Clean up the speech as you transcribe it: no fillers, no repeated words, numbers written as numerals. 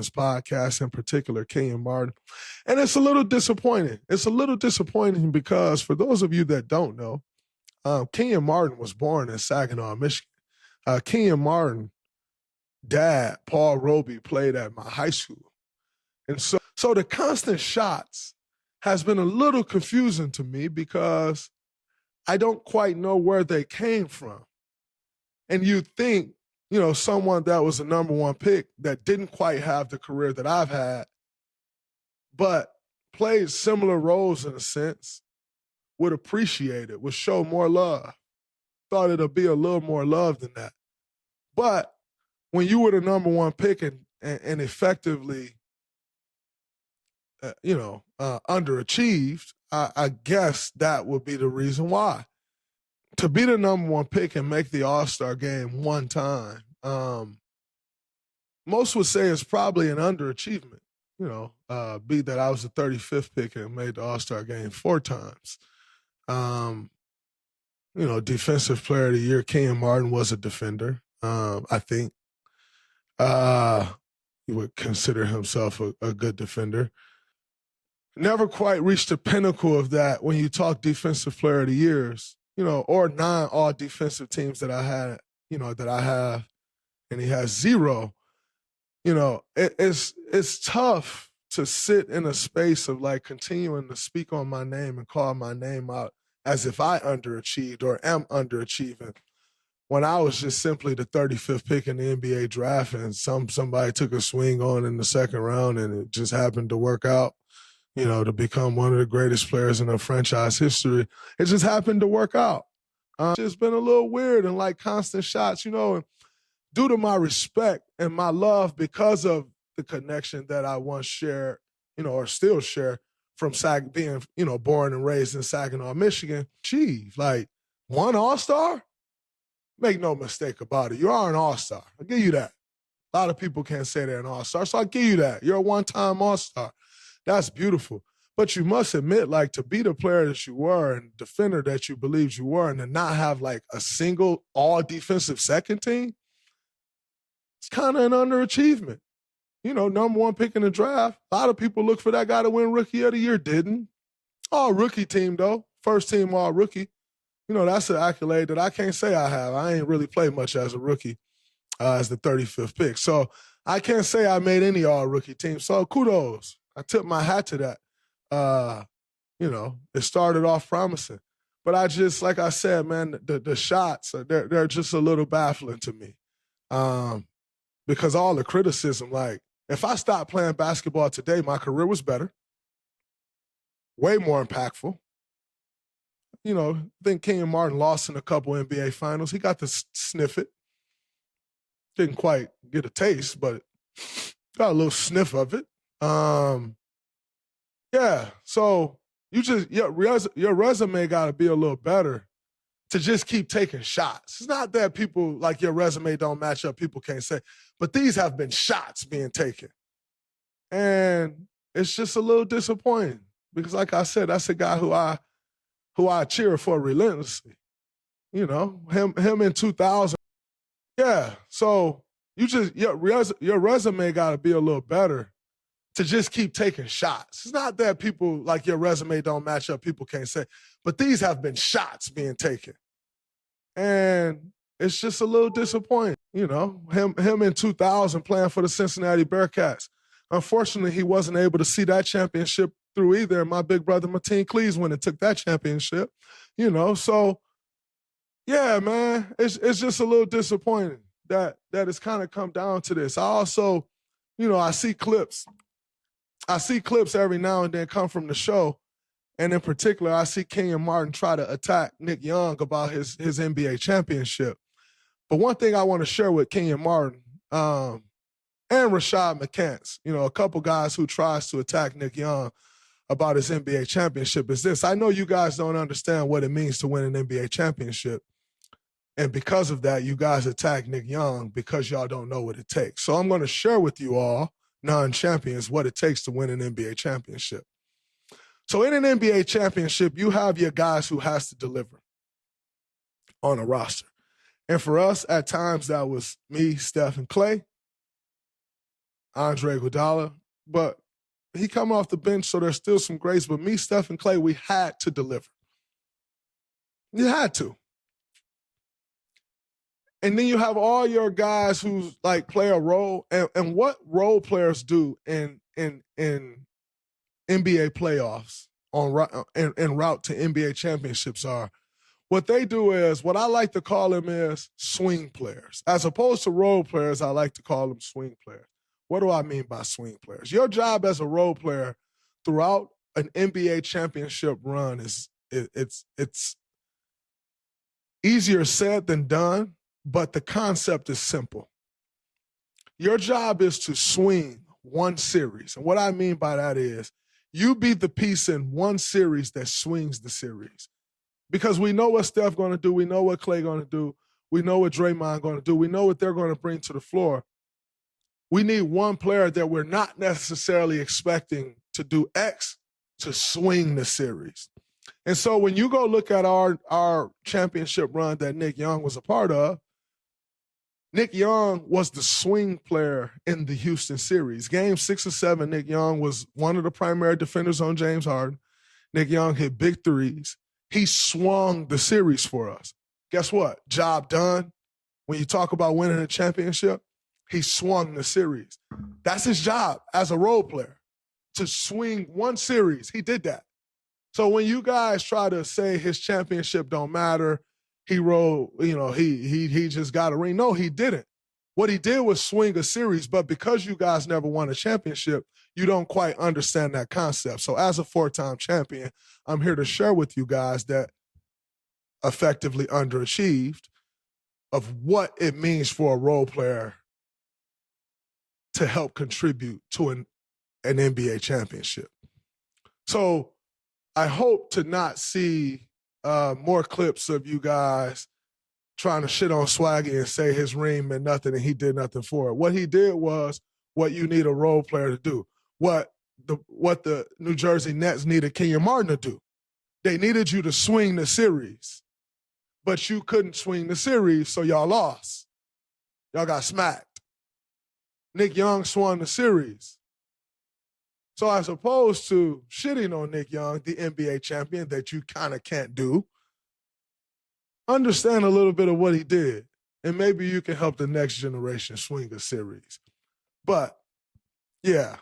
this podcast, in particular, Kenyon Martin. And it's a little disappointing. It's a little disappointing because for those of you that don't know, Kenyon Martin was born in Saginaw, Michigan. Kenyon Martin, dad, Paul Roby, played at my high school. And so the constant shots has been a little confusing to me because I don't quite know where they came from. And you think, someone that was a number one pick that didn't quite have the career that I've had, but played similar roles in a sense, would appreciate it, would show more love. Thought it'd be a little more love than that. But when you were the number one pick and effectively, underachieved, I guess that would be the reason why. To be the number one pick and make the All-Star game one time, most would say it's probably an underachievement. Be that I was the 35th pick and made the All-Star game 4 times. Defensive player of the year, Kenyon Martin was a defender. I think he would consider himself a good defender. Never quite reached the pinnacle of that when you talk defensive player of the years. Or 9 all defensive teams that I had, that I have, and he has 0. It's tough to sit in a space of like continuing to speak on my name and call my name out as if I underachieved or am underachieving when I was just simply the 35th pick in the NBA draft and somebody took a swing on in the second round and it just happened to work out. To become one of the greatest players in the franchise history. It just happened to work out. It's just been a little weird and like constant shots, and due to my respect and my love because of the connection that I once shared, or still share from being, born and raised in Saginaw, Michigan. Achieve, like, one All-Star? Make no mistake about it. You are an All-Star. I'll give you that. A lot of people can't say they're an All-Star, so I'll give you that. You're a one-time All-Star. That's beautiful. But you must admit, like, to be the player that you were and defender that you believed you were and to not have, like, a single all-defensive second team, it's kind of an underachievement. Number one pick in the draft. A lot of people look for that guy to win Rookie of the Year. Didn't. All-rookie team, though. First team all-rookie. That's an accolade that I can't say I have. I ain't really played much as a rookie as the 35th pick. So I can't say I made any all-rookie team. So kudos. I tip my hat to that. It started off promising. But I just, like I said, man, the shots, they're just a little baffling to me. Because all the criticism, like, if I stopped playing basketball today, my career was better. Way more impactful. I think Kenyon Martin lost in a couple NBA finals. He got to sniff it. Didn't quite get a taste, but got a little sniff of it. So your resume got to be a little better to just keep taking shots. It's not that people, like, your resume don't match up, people can't say, but these have been shots being taken. And it's just a little disappointing because, like I said, that's a guy who I cheer for relentlessly. Him in 2000. Yeah, so your resume got to be a little better to just keep taking shots. It's not that people, like, your resume don't match up, people can't say, but these have been shots being taken. And it's just a little disappointing, him in 2000 playing for the Cincinnati Bearcats. Unfortunately, he wasn't able to see that championship through either. My big brother, Martin Cleves, went and took that championship, So, yeah, man, it's just a little disappointing that it's kind of come down to this. I also, I see clips every now and then come from the show. And in particular, I see Kenyon Martin try to attack Nick Young about his NBA championship. But one thing I want to share with Kenyon Martin and Rashad McCants, a couple guys who tries to attack Nick Young about his NBA championship is this. I know you guys don't understand what it means to win an NBA championship. And because of that, you guys attack Nick Young because y'all don't know what it takes. So I'm going to share with you all, non-champions, what it takes to win an NBA championship. So in an NBA championship, you have your guys who has to deliver on a roster. And for us, at times, that was me, Steph, and Clay. Andre Iguodala, but he come off the bench, so there's still some grace. But me, Steph, and Clay, we had to deliver. You had to. And then you have all your guys who like play a role, and what role players do in NBA playoffs en route to NBA championships are, what they do is, what I like to call them is swing players. As opposed to role players, I like to call them swing players. What do I mean by swing players? Your job as a role player throughout an NBA championship run is it's easier said than done, but the concept is simple. Your job is to swing one series. And what I mean by that is you be the piece in one series that swings the series. Because we know what Steph going to do. We know what Clay going to do. We know what Draymond going to do. We know what they're going to bring to the floor. We need one player that we're not necessarily expecting to do X to swing the series. And so when you go look at our championship run that Nick Young was a part of, Nick Young was the swing player in the Houston series. Game 6 or 7, Nick Young was one of the primary defenders on James Harden. Nick Young hit big threes. He swung the series for us. Guess what? Job done. When you talk about winning a championship, he swung the series. That's his job as a role player, to swing one series. He did that. So when you guys try to say his championship don't matter, he just got a ring. No, he didn't. What he did was swing a series, but because you guys never won a championship, you don't quite understand that concept. So as a 4-time champion, I'm here to share with you guys that effectively underachieved of what it means for a role player to help contribute to an NBA championship. So I hope to not see more clips of you guys trying to shit on Swaggy and say his ring meant nothing and he did nothing for it. What he did was what you need a role player to do. What the New Jersey Nets needed Kenyon Martin to do. They needed you to swing the series, but you couldn't swing the series, so y'all lost. Y'all got smacked. Nick Young swung the series. So as opposed to shitting on Nick Young, the NBA champion, that you kind of can't do, understand a little bit of what he did, and maybe you can help the next generation swing a series. But, yeah,